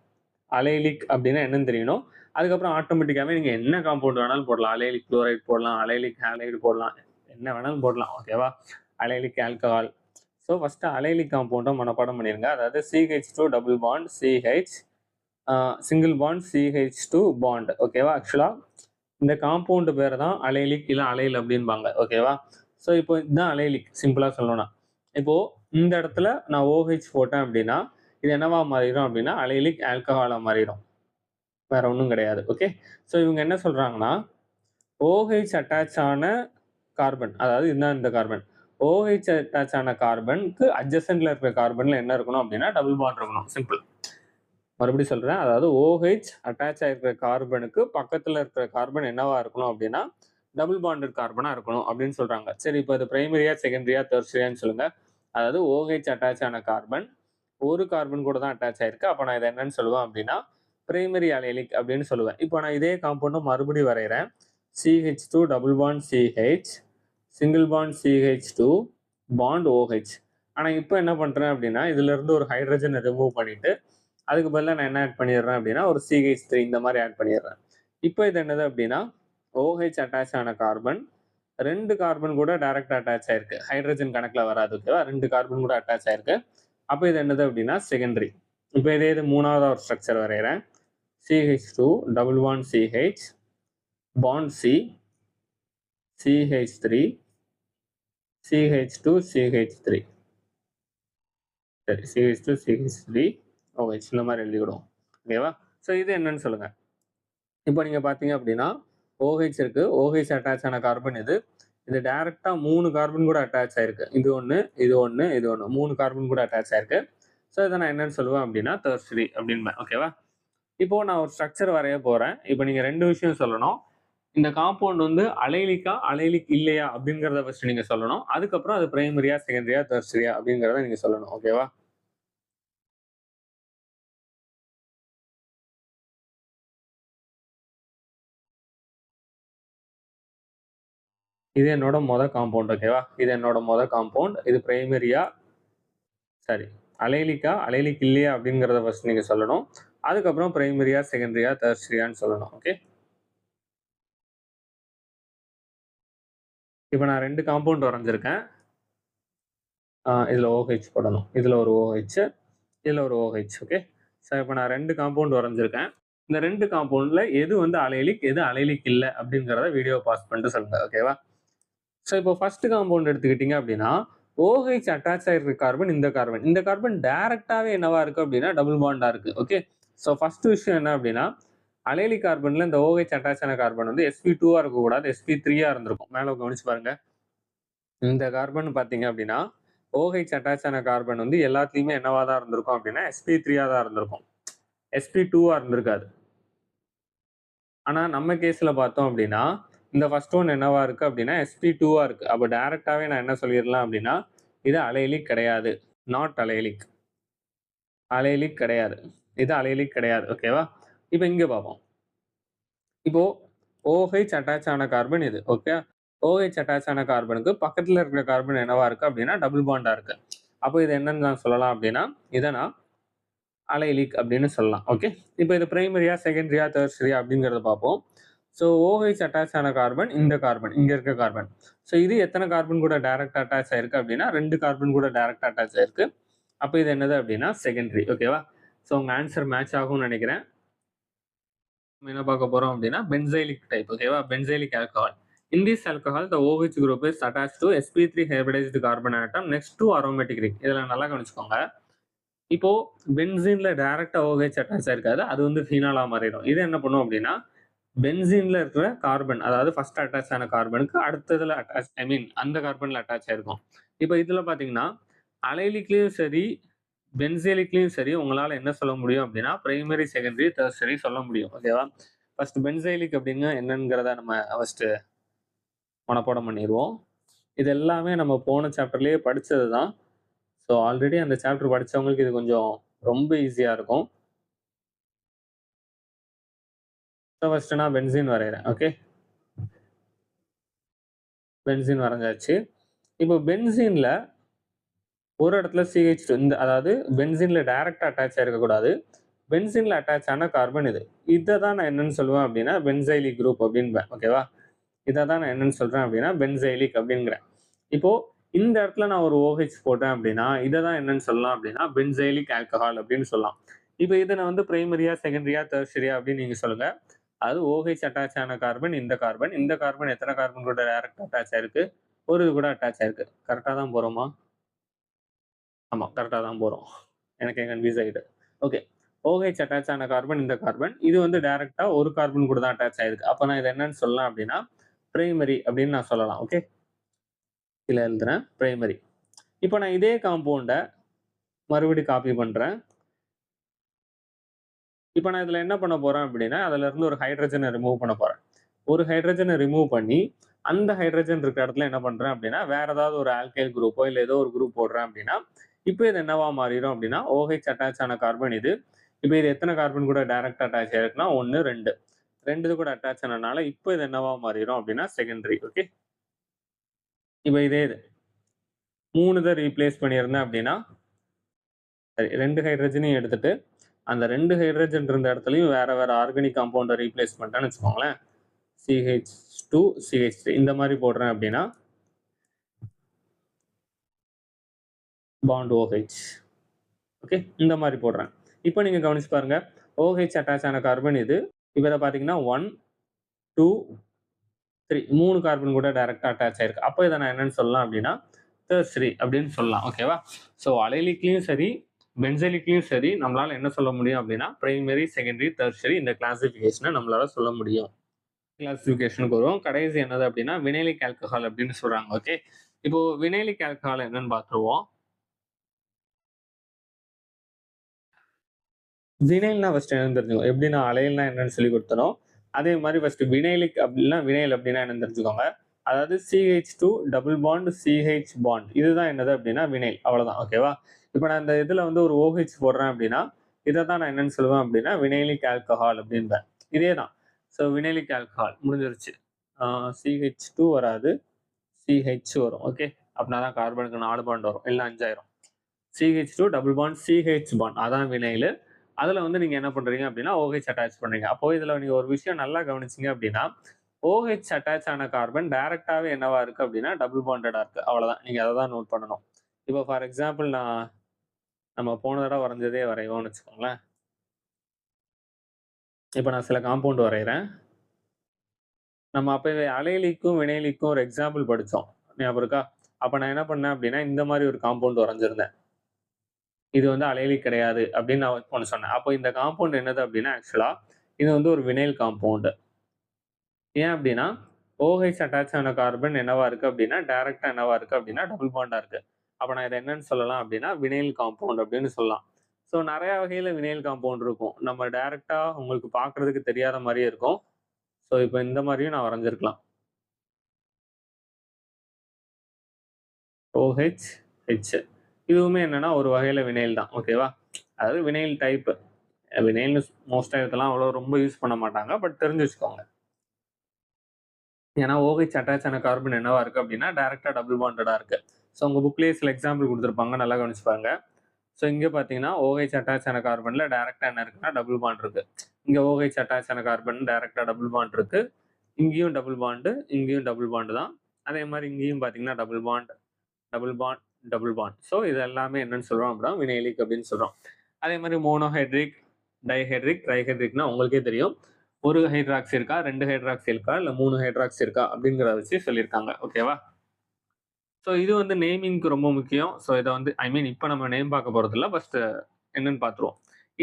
அலைலிக் அப்படின்னா என்னன்னு தெரியணும். அதுக்கப்புறம் ஆட்டோமேட்டிக்காவே நீங்க என்ன காம்பவுண்ட் வேணாலும் போடலாம். அலைலிக் குளோரைட் போடலாம், அலைலிக் ஹாலைடு போடலாம், என்ன வேணாலும் போடலாம். ஓகேவா? அலைலிக் ஆல்கஹால். ஸோ ஃபர்ஸ்ட் அலைலிக் காம்பவுண்டை மனப்பாடம் பண்ணிருங்க. அதாவது CH2 double bond CH single bond CH2 bond. ஓகேவா? ஆக்சுவலா இந்த காம்பவுண்ட் பேரை தான் அலைலிக் இல்லை அலைல் அப்படின்பாங்க. ஓகேவா? ஸோ இப்போ இதுதான் அலைலிக். சிம்பிளா சொல்லணும்னா இப்போ இந்த இடத்துல நான் OH போட்டேன் அப்படின்னா இது என்னவா மாறிடும் அப்படின்னா அலைலிக் ஆல்கஹாலா மாறிடும். வேற ஒன்றும் கிடையாது. ஓகே, ஸோ இவங்க என்ன சொல்றாங்கன்னா OH அட்டாச் ஆன கார்பன், அதாவது இதுதான் இந்த கார்பன், OH அட்டாச் ஆன கார்பனுக்கு அட்ஜசன்ட்ல இருக்கிற கார்பன்ல என்ன இருக்கணும் அப்படின்னா டபுள் பாண்ட் இருக்கணும். சிம்பிள். மறுபடியும் சொல்றேன், அதாவது OH அட்டாச் ஆயிருக்கிற கார்பனுக்கு பக்கத்துல இருக்கிற கார்பன் என்னவா இருக்கணும் அப்படின்னா டபுள் பாண்டட் கார்பனா இருக்கணும் அப்படின்னு சொல்றாங்க. சரி, இப்போ இது பிரைமரியா, செகண்டரியா, டெர்ஷரியான்னு சொல்லுங்க. அதாவது OH அட்டாச் ஆன கார்பன் ஒரு கார்பன் கூட தான் அட்டாச் ஆயிருக்கு. அப்போ நான் இதை என்னன்னு சொல்லுவேன் அப்படின்னா பிரைமரி அலைலிக் அப்படின்னு சொல்லுவேன். இப்போ நான் இதே காம்பவுண்டும் மறுபடியும் வரைகிறேன். CH2 double bond CH single bond CH2 bond OH. ஆனால் இப்போ என்ன பண்ணுறேன் அப்படின்னா இதுல இருந்து ஒரு ஹைட்ரஜனை ரிமூவ் பண்ணிட்டு அதுக்கு பதிலாக நான் என்ன ஆட் பண்ணிடுறேன் அப்படின்னா ஒரு CH3 இந்த மாதிரி ஆட் பண்ணிடுறேன். இப்போ இது என்னது அப்படின்னா OH அட்டாச் ஆன கார்பன் 2 கார்பன் கூட டைரக்ட் அட்டாச் ஆயிருக்கு. ஹைட்ரஜன் கணக்கில் வராது. ஓகேவா? 2 கார்பன் கூட அட்டாச் ஆயிருக்கு. அப்போ இது என்னது அப்படின்னா செகண்டரி. இப்போ இதே இது மூணாவது ஒரு ஸ்ட்ரக்சர் வரைகிறேன். CH2 double bond CH bond C CH3 CH2 CH3. சரி, CH2 CH3 OH இந்த மாதிரி எழுதிவிடுவோம். ஓகேவா? ஸோ இது என்னன்னு சொல்லுங்க. இப்போ நீங்க பார்த்தீங்க அப்படின்னா OH இருக்கு. OH அட்டாச் ஆன கார்பன் இது. இது டைரக்டா 3 கார்பன் கூட அட்டாச் ஆயிருக்கு. இது ஒன்று, இது ஒன்று, இது ஒன்று, 3 கார்பன் கூட அட்டாச் ஆயிருக்கு. ஸோ இதை நான் என்னன்னு சொல்லுவேன் அப்படின்னா டெர்ஷரி அப்படின்பேன். ஓகேவா? இப்போ நான் ஒரு ஸ்ட்ரக்சர் வரைய போறேன். இப்போ நீங்க 2 விஷயம் சொல்லணும். இந்த காம்பவுண்ட் வந்து அலைலிக்கா, அலைலிக் இல்லையா அப்படிங்கிறத ஃபர்ஸ்ட் நீங்க சொல்லணும். அதுக்கப்புறம் அது பிரைமரியா, செகண்டரியா, டெர்ஷரியா அப்படிங்கிறத நீங்க சொல்லணும். ஓகேவா? இது என்னோட காம்பவுண்ட். ஓகேவா? இது என்னோட காம்பவுண்ட். இது பிரைமரியா, சரி, அலைலிக்கா, அலைலிக் இல்லையா அப்படிங்கிறத ஃபர்ஸ்ட் நீங்க சொல்லணும். அதுக்கப்புறம் பிரைமரியா, செகண்டரியா, டெர்ஷரியான்னு சொல்லணும். ஓகே, இப்போ நான் 2 காம்பவுண்ட் வரைஞ்சிருக்கேன். இதுல OH போடணும். இதுல ஒரு OH, இதுல ஒரு OH. ஓகே, ஸோ இப்போ நான் 2 காம்பவுண்ட் வரைஞ்சிருக்கேன். இந்த 2 காம்பவுண்ட்ல எது வந்து அலைலிக், எது அலைலிக் இல்லை அப்படிங்கிறத வீடியோ பாஸ் பண்ணிட்டு சொல்லுங்க. ஓகேவா? ஸோ இப்போ ஃபர்ஸ்ட் காம்பவுண்ட் எடுத்துக்கிட்டீங்க அப்படின்னா OH அட்டாச் ஆயிருக்க கார்பன் இந்த கார்பன் டைரக்டாவே என்னவா இருக்கு அப்படின்னா டபுள் பாண்டா இருக்கு. ஓகே, ஸோ ஃபர்ஸ்ட் விஷயம் என்ன அப்படின்னா, அலைலிக் கார்பன்ல இந்த OH அட்டாச் ஆன கார்பன் வந்து sp2 இருக்கக்கூடாது, sp3 இருந்திருக்கும். மேலே கவனிச்சு பாருங்க. இந்த கார்பன் பார்த்தீங்க அப்படின்னா OH அட்டாச் ஆன கார்பன் வந்து எல்லாத்துலேயுமே என்னவா தான் இருந்திருக்கும் அப்படின்னா sp3 தான் இருந்திருக்கும், sp2 இருந்திருக்காது. ஆனால் நம்ம கேஸில் பார்த்தோம் அப்படின்னா இந்த ஃபர்ஸ்ட் ஒன் என்னவா இருக்கு அப்படின்னா sp2 இருக்கு. அப்போ டைரக்டாவே நான் என்ன சொல்லிடலாம் அப்படின்னா இது அலைலிக் கிடையாது, நாட் அலைலிக். அலைலிக் கிடையாது, இது அலைலிக் கிடையாது. ஓகேவா? இப்போ இங்கே பார்ப்போம். இப்போ OH அட்டாச் ஆன கார்பன் இது. ஓகே, OH அட்டாச் ஆன கார்பனுக்கு பக்கத்தில் இருக்கிற கார்பன் என்னவா இருக்கு அப்படின்னா டபுள் பாண்டா இருக்கு. அப்போ இது என்னன்னு நான் சொல்லலாம் அப்படின்னா இதை நான் அலைலிக் அப்படின்னு சொல்லலாம். ஓகே, இப்போ இது பிரைமரியா செகண்டரியா டெர்ஷரியா அப்படிங்கிறத பார்ப்போம். ஸோ OH அட்டாச் ஆன கார்பன் இந்த கார்பன், இங்கே இருக்க கார்பன். ஸோ இது எத்தனை கார்பன் கூட டைரக்ட் அட்டாச் ஆயிருக்கு அப்படின்னா 2 கார்பன் கூட டைரக்ட் அட்டாச் ஆயிருக்கு. அப்போ இது என்னது அப்படின்னா செகண்டரி. ஓகேவா? ஸோ உங்கள் ஆன்சர் மேட்ச் ஆகும்னு நினைக்கிறேன். நம்ம என்ன பார்க்க போறோம் அப்படின்னா பென்சைலிக் டைப். ஓகேவா? Benzylic alcohol. In this alcohol, the OH group is attached to sp3 hybridized carbon atom next to aromatic ring. இதில் நல்லா கவனிச்சுக்கோங்க. இப்போ பென்சீன்ல டைரக்டா OH அட்டாச் ஆயிருக்காது, அது வந்து ஃபீனாலா மாறிடும். இது என்ன பண்ணும் அப்படின்னா பென்சீன்ல இருக்கிற கார்பன், அதாவது ஃபர்ஸ்ட் அட்டாச் ஆன கார்பனுக்கு அடுத்ததுல அட்டாச், ஐ மீன் அந்த கார்பன்ல அட்டாச் ஆயிருக்கும். இப்போ இதுல பாத்தீங்கன்னா அலைலிக்லயும் சரி பென்சைலிக்லயும் சரி உங்களால என்ன சொல்ல முடியும் அப்படின்னா பிரைமரி செகண்டரி டெர்ஷரி சொல்ல முடியும். ஓகேவா? ஃபர்ஸ்ட் பென்சைலிக் அப்படிங்க என்னங்கிறத நம்ம ஃபர்ஸ்ட் மனப்பாடம் பண்ணிடுவோம். இது எல்லாமே நம்ம போன சாப்டர்லயே படிச்சது தான். ஸோ ஆல்ரெடி அந்த சாப்டர் படிச்சவங்களுக்கு இது கொஞ்சம் ரொம்ப ஈஸியா இருக்கும். ஸோ ஃபர்ஸ்ட் நான் பென்சீன் வரைகிறேன். ஓகே, பென்சீன் வரைஞ்சாச்சு. இப்போ பென்சீன்ல ஒரு இடத்துல CH2, இந்த அதாவது பென்சீன்ல டைரக்டா அட்டாச் ஆயிருக்கக்கூடாது, பென்சீன்ல அட்டாச் ஆன கார்பன் இது. இதை தான் நான் என்னன்னு சொல்லுவேன் அப்படின்னா பென்சைலிக் குரூப் அப்படின்பேன். ஓகேவா? இதை தான் நான் என்னன்னு சொல்றேன் அப்படின்னா பென்சைலிக் அப்படிங்கிறேன். இப்போ இந்த இடத்துல நான் ஒரு OH போட்டேன் அப்படின்னா இதை தான் என்னன்னு சொல்லலாம் அப்படின்னா பென்சைலிக் ஆல்கஹால் அப்படின்னு சொல்லலாம். இப்போ இதை நான் வந்து பிரைமரியா செகண்டரியா டெர்ஷரியா அப்படின்னு நீங்க சொல்லுங்க. அது OH அட்டாச் ஆன கார்பன் இந்த கார்பன், இந்த கார்பன் எத்தனை கார்பன் கூட டைரக்டா அட்டாச் ஆயிருக்கு? ஒரு இது கூட அட்டாச் ஆயிருக்கு. கரெக்டா தான் போறோமா? ஆமா, கரெக்டா தான் போறோம். எனக்கு கன்ஃபியூஸ் ஆயிட்டு. ஓகே, OH அட்டாச் ஆன கார்பன் இந்த கார்பன், இது வந்து டைரக்டா ஒரு கார்பன் கூட தான் அட்டாச் ஆயிருக்கு. அப்ப நான் இது என்னன்னு சொல்லலாம் அப்படின்னா பிரைமரி அப்படின்னு நான் சொல்லலாம். ஓகே, இதுல எழுதுறேன் பிரைமரி. இப்போ நான் இதே காம்பவுண்ட மறுபடியும் காப்பி பண்றேன். இப்போ நான் இதுல என்ன பண்ண போறேன் அப்படின்னா அதுல இருந்து ஒரு ஹைட்ரஜனை ரிமூவ் பண்ண போறேன். ஒரு ஹைட்ரஜனை ரிமூவ் பண்ணி அந்த ஹைட்ரஜன் இருக்கிற இடத்துல என்ன பண்றேன் அப்படின்னா வேற ஏதாவது ஒரு ஆல்கைல் குரூப்போ இல்லை ஏதோ ஒரு குரூப் போடுறேன் அப்படின்னா இப்போ இது என்னவா மாறிடும் அப்படின்னா OH அட்டாச் ஆன கார்பன் இது. இப்போ இது எத்தனை கார்பன் கூட டைரக்ட் அட்டாச் ஆயிருக்குன்னா 1 2 2 கூட அட்டாச் ஆனதுனால இப்போ இது என்னவா மாறிடும் அப்படின்னா செகண்டரி. ஓகே, இப்போ இதே இது 3 தான் ரீப்ளேஸ் பண்ணியிருந்தேன் அப்படின்னா சரி, 2 ஹைட்ரஜனையும் எடுத்துட்டு அந்த 2 ஹைட்ரஜன் இருந்த இடத்துலையும் வேற வேற ஆர்கானிக் காம்பவுண்டை ரீப்ளேஸ் பண்ணிட்டேன்னு வச்சுக்கோங்களேன். CH2 CH3 இந்த மாதிரி போடுறேன் அப்படின்னா பாண்ட் OH. ஓகே, இந்த மாதிரி போடுறேன். இப்போ நீங்க கவனிச்சு பாருங்க, OH அட்டாச் ஆன கார்பன் இது. இப்போ இதை பார்த்தீங்கன்னா 1 2 3 3 கார்பன் கூட டைரக்டா அட்டாச் ஆயிருக்கு. அப்போ இதை நான் என்னன்னு சொல்லலாம் அப்படின்னா டெர்ஷரி அப்படின்னு சொல்லலாம். ஓகேவா? ஸோ அலைலிக்லயும் சரி பென்சைலிக்லயும் சரி நம்மளால என்ன சொல்ல முடியும் அப்படின்னா பிரைமரி செகண்டரி டெர்ஷரி இந்த கிளாசிபிகேஷனை நம்மளால சொல்ல முடியும். கிளாசிபிகேஷனுக்கு வரும். கடைசி என்னது அப்படின்னா வினைலிக் ஆல்கஹால் அப்படின்னு சொல்றாங்க. ஓகே, இப்போ வினைலிக் ஆல்கஹால் என்னன்னு பார்த்துருவோம். வினைல்னா ஃபர்ஸ்ட் என்னன்னு தெரிஞ்சுக்கோங்க. எப்படி நான் அலைல்னா என்னன்னு சொல்லி கொடுத்தனோ அதே மாதிரி ஃபர்ஸ்ட் வினைலிக் அப்படின்னா வினைல் அப்படின்னா என்னன்னு தெரிஞ்சுக்கோங்க. அதாவது CH2 double bond CH bond, இதுதான் என்னது அப்படின்னா வினைல். அவ்வளவுதான். ஓகேவா? இப்போ நான் இந்த இதுல வந்து ஒரு OH போடுறேன் அப்படின்னா இதை தான் நான் என்னன்னு சொல்லுவேன் அப்படின்னா வினைலிக் ஆல்கஹால் அப்படின்பேன். இதே தான். ஸோ வினைலிக் ஆல்கஹால் முடிஞ்சிருச்சு. CH2 வராது, CH வரும். ஓகே, அப்படின்னா தான் கார்பனுக்கு 4 பாண்ட் வரும், இல்லை 5 ஆயிரும். CH2 double bond CH bond, அதான் வினைல். அதுல வந்து நீங்க என்ன பண்றீங்க அப்படின்னா OH அட்டாச் பண்றீங்க. அப்போ இதுல நீங்க ஒரு விஷயம் நல்லா கவனிச்சீங்க அப்படின்னா OH அட்டாச் ஆன கார்பன் டைரக்டாவே என்னவா இருக்கு அப்படின்னா டபுள் பாண்டடா இருக்கு. அவ்வளவுதான். நீங்க அதை தான் நோட் பண்ணணும். இப்போ ஃபார் எக்ஸாம்பிள் நம்ம போன தடவை வரைஞ்சதே வரைவோம்னு வச்சுக்கோங்களேன். இப்போ நான் சில காம்பவுண்ட் வரைகிறேன். நம்ம அப்ப அலைலிக்கும் வினைலிக்கும் ஒரு எக்ஸாம்பிள் படிச்சோம், ஞாபகம் இருக்கா? அப்ப நான் என்ன பண்ணேன் அப்படின்னா இந்த மாதிரி ஒரு காம்பவுண்ட் வரைஞ்சிருந்தேன். இது வந்து அலைலிக் கிடையாது அப்படின்னு நான் ஒண்ணு சொன்னேன். அப்போ இந்த காம்பவுண்ட் என்னது அப்படின்னா, ஆக்சுவலா இது வந்து ஒரு வினைல் காம்பவுண்ட். ஏன் அப்படின்னா, OH அட்டாச் ஆன கார்பன் என்னவா இருக்கு அப்படின்னா, டைரக்ட்டா என்னவா இருக்கு அப்படின்னா, டபுள் பாண்டா இருக்கு. அப்ப நான் இத என்னன்னு சொல்லலாம் அப்படின்னா, வினைல் காம்பவுண்ட் அப்படின்னு சொல்லலாம். ஸோ நெறைய வகையில வினைல் காம்பவுண்ட் இருக்கும். நம்ம டைரக்ட்டா உங்களுக்கு பார்க்கறதுக்கு தெரியாத மாரியே இருக்கும். ஸோ இப்ப இந்த மாரியும் நான் வரைஞ்சிருக்கலாம். OH, H. இதுவுமே என்னன்னா ஒரு வகையில வினைல் தான். ஓகேவா? அதாவது வினைல் டைப். வினைல்னு மோஸ்ட்டா இதெல்லாம் அவ்வளோ ரொம்ப யூஸ் பண்ண மாட்டாங்க. பட் தெரிஞ்சு வச்சுக்கோங்க. ஏன்னா OH அட்டாச் ஆன கார்பன் என்னவா இருக்கு அப்படின்னா, டைரக்ட்டா டபுள் பாண்டடா இருக்கு. ஸோ உங்க புக்லயே சில எக்ஸாம்பிள் குடுத்திருப்பாங்க. நல்லா கவனிச்சு பாருங்க. ஸோ இங்க பார்த்தீங்கன்னா, OH அட்டாச் ஆன கார்பன்ல டைரக்ட்டா என்ன இருக்குன்னா, டபுள் பாண்ட் இருக்கு. இங்க OH அட்டாச் ஆன கார்பன் டைரக்ட்டா டபுள் பாண்ட் இருக்கு. இங்கேயும் டபுள் பாண்ட், இங்கேயும் டபுள் பாண்ட் தான். அதே மாரி இங்கேயும் பார்த்தீங்கன்னா, double bond, double bond, double bond. So இது எல்லாமே என்னன்னு சொல்றோம் அப்படின்னா, வினைலிக் அப்படின்னு சொல்றோம். அதே மாரி மோனோஹைட்ரிக், டைஹைட்ரிக், ட்ரைஹைட்ரிக்னா உங்களுக்கே தெரியும். 1 ஹைட்ராக்ஸி இருக்கா, 2 ஹைட்ராக்ஸி இருக்கா, இல்ல 3 ஹைட்ராக்ஸி இருக்கா அப்படிங்கிறத வச்சு சொல்லியிருக்காங்க. ஓகேவா? ஸோ இது வந்து நேமிங்க்கு ரொம்ப முக்கியம். ஸோ இத வந்து ஐ மீன் இப்ப நம்ம நேம் பார்க்க போறதில்ல. ஃபர்ஸ்ட் என்னன்னு பார்த்துருவோம்.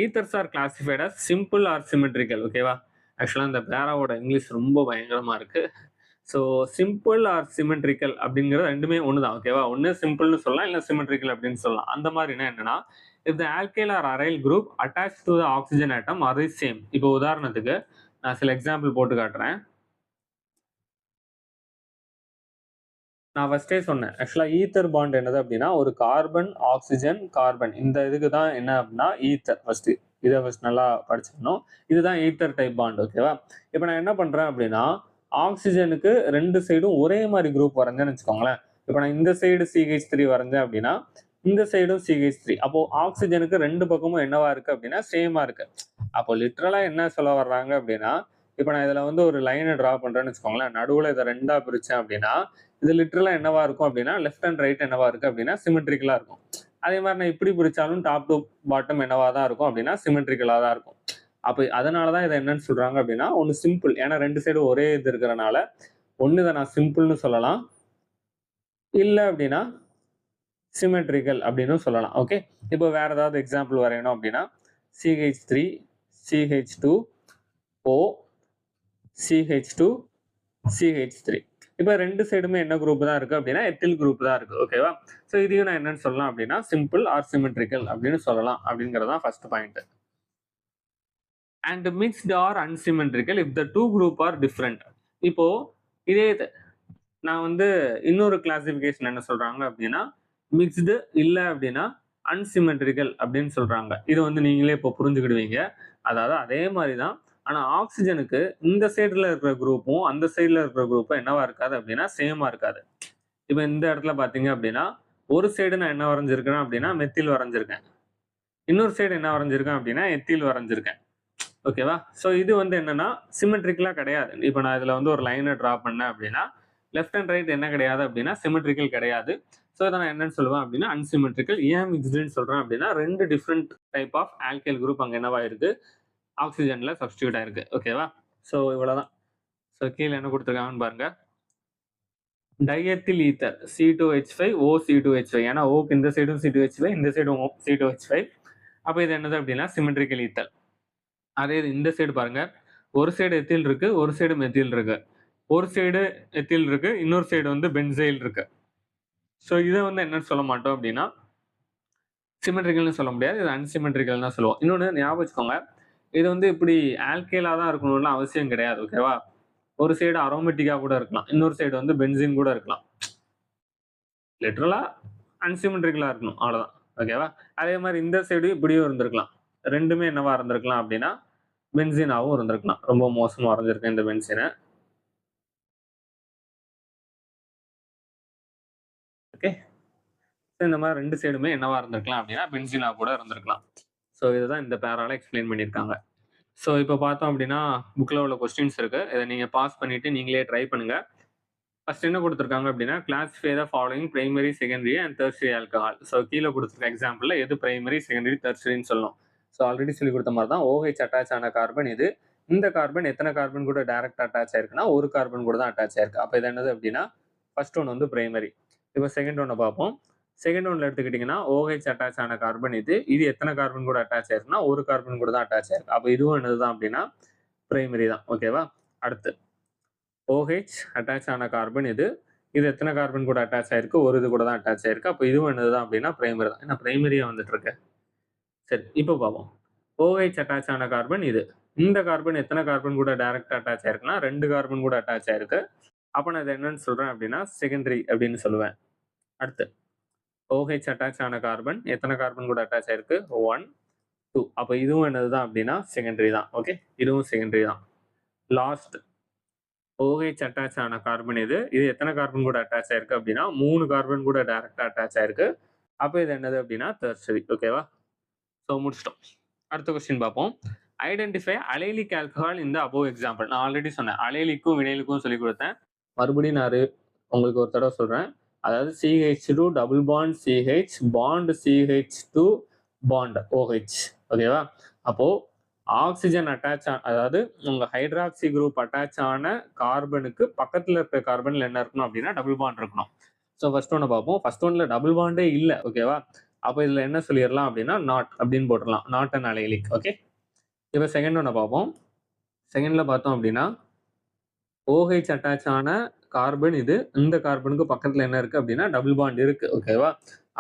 Ethers are classified as simple or symmetrical. ஓகேவா? ஆக்சுவலா இந்த பேராவோட இங்கிலீஷ் ரொம்ப பயங்கரமா இருக்கு. ஸோ சிம்பிள் ஆர் சிமெட்ரிக்கல் அப்படிங்கிறது 2மே ஒண்ணு தான். ஓகேவா? ஒண்ணு சிம்பிள்னு சொல்லலாம், இல்ல சிமெட்ரிக்கல் அப்படின்னு சொல்லலாம். அந்த மாரினா என்னன்னா, if the alkyl or aryl group attached to the oxygen atom are is same. இப்போ உதாரணத்துக்கு நான் சில எக்ஸாம்பிள் போட்டு காட்டுறேன். நான் ஃபர்ஸ்ட்டே சொன்னேன். ஆக்சுவலா ஈத்தர் பாண்ட் என்னது அப்படின்னா, ஒரு கார்பன், ஆக்ஸிஜன், கார்பன் இந்த இதுக்கு தான் என்ன அப்படின்னா ஈத்தர் ஃபர்ஸ்ட்டு. இத ஃபர்ஸ்ட் நல்லா படிச்சுக்கணும். இதுதான் ஈத்தர் டைப் பாண்ட். ஓகேவா? இப்ப நான் என்ன பண்றேன் அப்படின்னா, ஆக்ஸிஜனுக்கு 2 சைடும் ஒரே மாரி குரூப் வரைஞ்சேன்னு வச்சுக்கோங்களேன். இப்ப நான் இந்த சைடு CH3 வரைஞ்சேன் அப்படின்னா, இந்த சைடும் CH3. அப்போ ஆக்ஸிஜனுக்கு 2 பக்கமும் என்னவா இருக்கு அப்படின்னா, சேமா இருக்கு. அப்போ லிட்டரலா என்ன சொல்ல வர்றாங்க அப்படின்னா, இப்ப நான் இதுல வந்து ஒரு லைன டிரா பண்றேன்னு வச்சுக்கோங்களேன். நடுவுல இத 2ஆ பிரிச்சேன் அப்படின்னா, இது லிட்டரலா என்னவா இருக்கும் அப்படின்னா, லெஃப்ட் அண்ட் ரைட் என்னவா இருக்கு அப்படின்னா, சிமெட்ரிக்கலா இருக்கும். அதே மாரி நான் இப்படி பிரிச்சாலும் டாப் டூ பாட்டம் என்னவா தான் இருக்கும் அப்படின்னா, சிமெட்ரிக்கலா தான் இருக்கும். அப்ப அதனால தான் இத என்னன்னு சொல்றாங்க அப்படின்னா, ஒண்ணு சிம்பிள். ஏன்னா 2 சைடும் ஒரே இது இருக்கிறனால, ஒண்ணு இத நான் சிம்பிள்னு சொல்லலாம். இல்ல அப்படின்னா, சிமெட்ரிக்கல் அப்படின்னும் சொல்லலாம். ஓகே. இப்போ வேற ஏதாவது எக்ஸாம்பிள் வரையணும் அப்படின்னா, CH3, CH2, O, CH2, CH3. இப்ப 2 சைடுமே என்ன குரூப் தான் இருக்கு அப்படின்னா, எத்தில் குரூப் தான் இருக்கு. ஓகேவா? சோ இதையும் நான் என்னன்னு சொல்லலாம் அப்படின்னா, சிம்பிள் ஆர் சிமெட்ரிக்கல் அப்படின்னு சொல்லலாம் அப்படிங்கிறது தான் first point. And mixed or unsymmetrical if the two group are different. இப்போ இதே நான் வந்து இன்னொரு கிளாசிஃபிகேஷன் என்ன சொல்றாங்க அப்படின்னா, மிக்ஸ்டு இல்ல அப்படின்னா அன்சிமெட்ரிக்கல் அப்படின்னு சொல்றாங்க. இது வந்து நீங்களே இப்போ புரிஞ்சுக்கிடுவீங்க. அதாவது அதே மாரி தான். ஆனா ஆக்ஸிஜனுக்கு இந்த சைடுல இருக்கிற குரூப்பும், அந்த சைடுல இருக்கிற குரூப்பும் என்னவா இருக்காது அப்படின்னா, சேமா இருக்காது. இப்ப இந்த இடத்துல பார்த்தீங்க அப்படின்னா, ஒரு சைடு நான் என்ன வரைஞ்சிருக்கிறேன் அப்படின்னா, மெத்தில் வரைஞ்சிருக்கேன். இன்னொரு சைடு என்ன வரைஞ்சிருக்கேன் அப்படின்னா, எத்தில் வரைஞ்சிருக்கேன். ஓகேவா? ஸோ இது வந்து என்னன்னா, சிமெட்ரிக்கலா கிடையாது. இப்ப நான் இதுல வந்து ஒரு லைன டிரா பண்ணேன் அப்படின்னா, லெஃப்ட் அண்ட் ரைட் என்ன கிடையாது அப்படின்னா, சிமெட்ரிக்கல் கிடையாது. ஸோ இத நான் என்னன்னு சொல்லுவேன் அப்படின்னா, அன்சிமெட்ரிக்கல். ஏன் மிக்ஸ்டுன்னு சொல்றேன் அப்படின்னா, 2 different type of alkyl group அங்க என்னவாயிருக்கு, ஆக்ஸிஜன்ல சப்ஸ்டிட்யூட் ஆயிருக்கு. ஓகேவா? ஸோ இவ்வளவுதான். ஸோ கீழ என்ன குடுத்துருக்காங்கன்னு பாருங்க. டைஎத்தில் ஈத்தர் C2H5 OC2H5. ஏன்னா ஓக்கு இந்த சைடும் C2H5, இந்த சைடும் C2H5. அப்ப இது என்னது அப்படின்னா, சிமெட்ரிக்கல் ஈத்தர். அதே இது இந்த சைடு பாருங்க. ஒரு சைடு எத்தில் இருக்கு, ஒரு சைடு மெத்தில் இருக்கு. ஒரு சைடு எத்தில் இருக்கு, இன்னொரு சைடு வந்து பென்சைல் இருக்கு. ஸோ இத வந்து என்னன்னு சொல்ல மாட்டோம் அப்படின்னா, சிமெட்ரிக்கல்னு சொல்ல முடியாது. இது அன்சிமெட்ரிக்கல் தான் சொல்லுவோம். இன்னொன்னு ஞாபகம் வச்சுக்கோங்க. இது வந்து இப்படி ஆல்கைலா தான் இருக்கணும்னு அவசியம் கிடையாது. ஓகேவா? ஒரு சைடு அரோமேட்டிக்கா கூட இருக்கலாம். இன்னொரு சைடு வந்து பென்சீன் கூட இருக்கலாம். லிட்டரலா அன்சிமெட்ரிக்கலா இருக்கணும். அவ்வளவுதான். ஓகேவா? அதே மாரி இந்த சைடு இப்படியும் இருந்திருக்கலாம். 2மே என்னவா இருந்திருக்கலாம் அப்படின்னா, பென்சீனாவும் இருந்திருக்கலாம். ரொம்ப மோசமா வரைஞ்சிருக்கேன் இந்த பென்சீன. ஓகே. இந்த மாரி 2 சைடுமே என்னவா இருந்திருக்கலாம் அப்படின்னா, பென்சீனா கூட இருந்திருக்கலாம். ஸோ இதுதான் இந்த பேரால எக்ஸ்பிளைன் பண்ணியிருக்காங்க. ஸோ இப்போ பார்த்தோம் அப்படின்னா, புக்ல உள்ள கொஸ்டின்ஸ் இருக்கு. இத நீங்க பாஸ் பண்ணிட்டு நீங்களே ட்ரை பண்ணுங்க. ஃபர்ஸ்ட் என்ன குடுத்துருக்காங்க அப்படின்னா, classify the following primary, secondary and tertiary alcohol. So கீழ குடுத்துருக்க எக்ஸாம்பிள்ல எது பிரைமரி, செகண்டரி, டெர்ஷியரின்னு சொல்லணும். ஸோ ஆல்ரெடி சொல்லிக் குடுத்த மாரி தான் OH அட்டாச் ஆன கார்பன் இது. இந்த கார்பன் எத்தன கார்பன் கூட டைரக்ட்டா அட்டாச் ஆயிருக்குன்னா, ஒரு கார்பன் கூட தான் அட்டாச் ஆயிருக்கு. அப்ப இது என்னது அப்படின்னா, ஃபர்ஸ்ட் ஒன் வந்து பிரைமரி. இப்ப செகண்ட் ஒன்ன பார்ப்போம். செகண்ட் ஒன்ல எடுத்துக்கிட்டிங்கன்னா OH அட்டாச் ஆன கார்பன் இது. இது எத்தனை கார்பன் கூட அட்டாச் ஆயிருக்குன்னா, ஒரு கார்பன் கூட தான் அட்டாச் ஆயிருக்கு. அப்ப இதுவும் என்னதுதான் அப்படின்னா பிரைமரி தான். ஓகேவா? அடுத்து OH அட்டாச் ஆன கார்பன் இது. இது எத்தனை கார்பன் கூட அட்டாச் ஆயிருக்கு? ஒரு இது கூட தான் அட்டாச் ஆயிருக்கு. அப்ப இதுவும் என்னதுதான் அப்படின்னா பிரைமரி தான். ஏன்னா பிரைமரியா வந்துட்டு இருக்கு. சரி, இப்போ பார்ப்போம். OH அட்டாச் ஆன கார்பன் இது. இந்த கார்பன் எத்தனை கார்பன் கூட டைரக்டா அட்டாச் ஆயிருக்குன்னா 2 கார்பன் கூட அட்டாச் ஆயிருக்கு. அப்ப நான் இதை என்னன்னு சொல்றேன் அப்படின்னா செகண்டரி அப்படின்னு சொல்லுவேன். அடுத்து OH அட்டாச் ஆன கார்பன் எத்தனை கார்பன் கூட அட்டாச் ஆயிருக்கு? 1, 2. அப்ப இதுவும் என்னதுதான் அப்படின்னா செகண்டரி தான். ஓகே, இதுவும் செகண்டரி தான். லாஸ்ட் OH அட்டாச் ஆன கார்பன் இது. இது எத்தனை கார்பன் கூட அட்டாச் ஆயிருக்கு அப்படின்னா 3 கார்பன் கூட டைரக்டா அட்டாச் ஆயிருக்கு. அப்ப இது என்னது அப்படின்னா டெர்ஷரி. ஓகேவா? ஸோ முடிச்சிட்டோம். அடுத்த கொஸ்டின் பார்ப்போம். ஐடென்டிஃபை அலைலிக் ஆல்கஹால் இந்த அபோவ் எக்ஸாம்பிள். நான் ஆல்ரெடி சொன்னேன், அலைலிக்கும் வினைலுக்கும் சொல்லி கொடுத்தேன். மறுபடியும் நான் உங்களுக்கு ஒரு தடவை சொல்றேன். அதாவது CH2 double bond CH bond CH2 bond OH. ஓகேவா? அப்போ ஆக்சிஜன் அட்டாச் அதாவது உங்க ஹைட்ராக்சி குரூப் அட்டாச் ஆன கார்பனுக்கு பக்கத்துல இருக்க கார்பன்ல என்ன இருக்கணும் அப்படின்னா டபுள் பாண்ட் இருக்கணும். ஸோ ஃபர்ஸ்ட் ஒன்று பார்ப்போம். ஃபர்ஸ்ட் ஒன்ல டபுள் பாண்டே இல்லை. ஓகேவா? அப்போ இதுல என்ன சொல்லிடலாம் அப்படின்னா நாட் அப்படின்னு போட்டுடலாம். Not and allylic. ஓகே, இப்போ செகண்ட் ஒன்று பார்ப்போம். செகண்ட்ல பார்த்தோம் அப்படின்னா OH அட்டாச் ஆன கார்பன் இது. இந்த கார்பனுக்கு பக்கத்துல என்ன இருக்கு அப்படின்னா டபுள் பாண்ட் இருக்கு. ஓகேவா?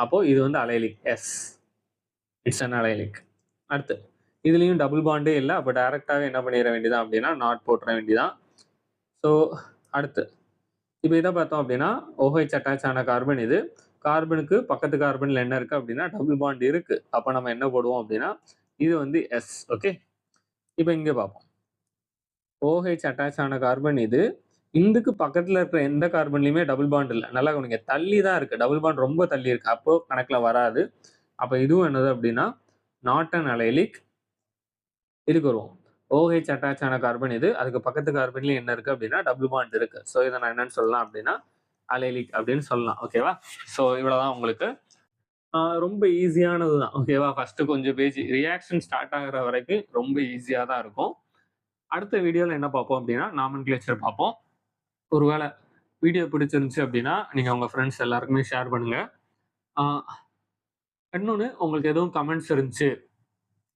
அப்போ இது வந்து allylic. Yes, it's an allylic. அடுத்து இதுலயும் டபுள் பாண்டே இல்லை. அப்போ டைரக்டாவே என்ன பண்ணிட வேண்டியதான் அப்படின்னா நாட் போட்டுற வேண்டியதான். ஸோ அடுத்து இப்போ இதை பார்த்தோம் அப்படின்னா OH அட்டாச் ஆன கார்பன் இது. கார்பனுக்கு பக்கத்து கார்பன்ல என்ன இருக்கு அப்படின்னா டபுள் பாண்ட் இருக்கு. அப்போ நம்ம என்ன போடுவோம் அப்படின்னா இது வந்து எஸ். ஓகே, இப்போ இங்கே பார்ப்போம். OH அட்டாச் ஆன கார்பன் இது. இதுக்கு பக்கத்துல இருக்கிற எந்த கார்பன்லயுமே டபுள் பாண்ட் இல்லை. நல்லா கவனிங்க, தள்ளி தான் இருக்கு. டபுள் பாண்ட் ரொம்ப தள்ளி இருக்கு. அப்போ கணக்குல வராது. அப்ப இதுவும் என்னது அப்படின்னா நாட் அன் அலைலிக். இதுக்கு வருவோம். OH அட்டாச் ஆன கார்பன் இது. அதுக்கு பக்கத்து கார்பன்லயும் என்ன இருக்கு அப்படின்னா டபுள் பாண்ட் இருக்கு. ஸோ இதை நான் என்னன்னு சொல்லலாம் அப்படின்னா அலைலிக் அப்படின்னு சொல்லலாம். ஓகேவா? ஸோ இவ்வளவுதான் உங்களுக்கு. ரொம்ப ஈஸியானது தான். ஓகேவா? ஃபர்ஸ்ட் கொஞ்சம் பேஜ் ரியாக்ஷன் ஸ்டார்ட் ஆகுற வரைக்கும் ரொம்ப ஈஸியா தான் இருக்கும். அடுத்த வீடியோல என்ன பார்ப்போம் அப்படின்னா நாமன்கிளேச்சர் பார்ப்போம். ஒருவேளை வீடியோ பிடிச்சிருந்துச்சு அப்படின்னா நீங்க உங்க ஃப்ரெண்ட்ஸ் எல்லாருக்குமே ஷேர் பண்ணுங்க. இன்னொன்று, உங்களுக்கு எதுவும் கமெண்ட்ஸ் இருந்துச்சு,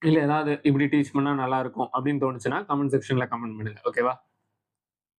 இல்லை ஏதாவது இப்படி டீச் பண்ணா நல்லா இருக்கும் அப்படின்னு தோணுச்சுன்னா கமெண்ட் செக்ஷன்ல கமெண்ட் பண்ணுங்க. ஓகேவா?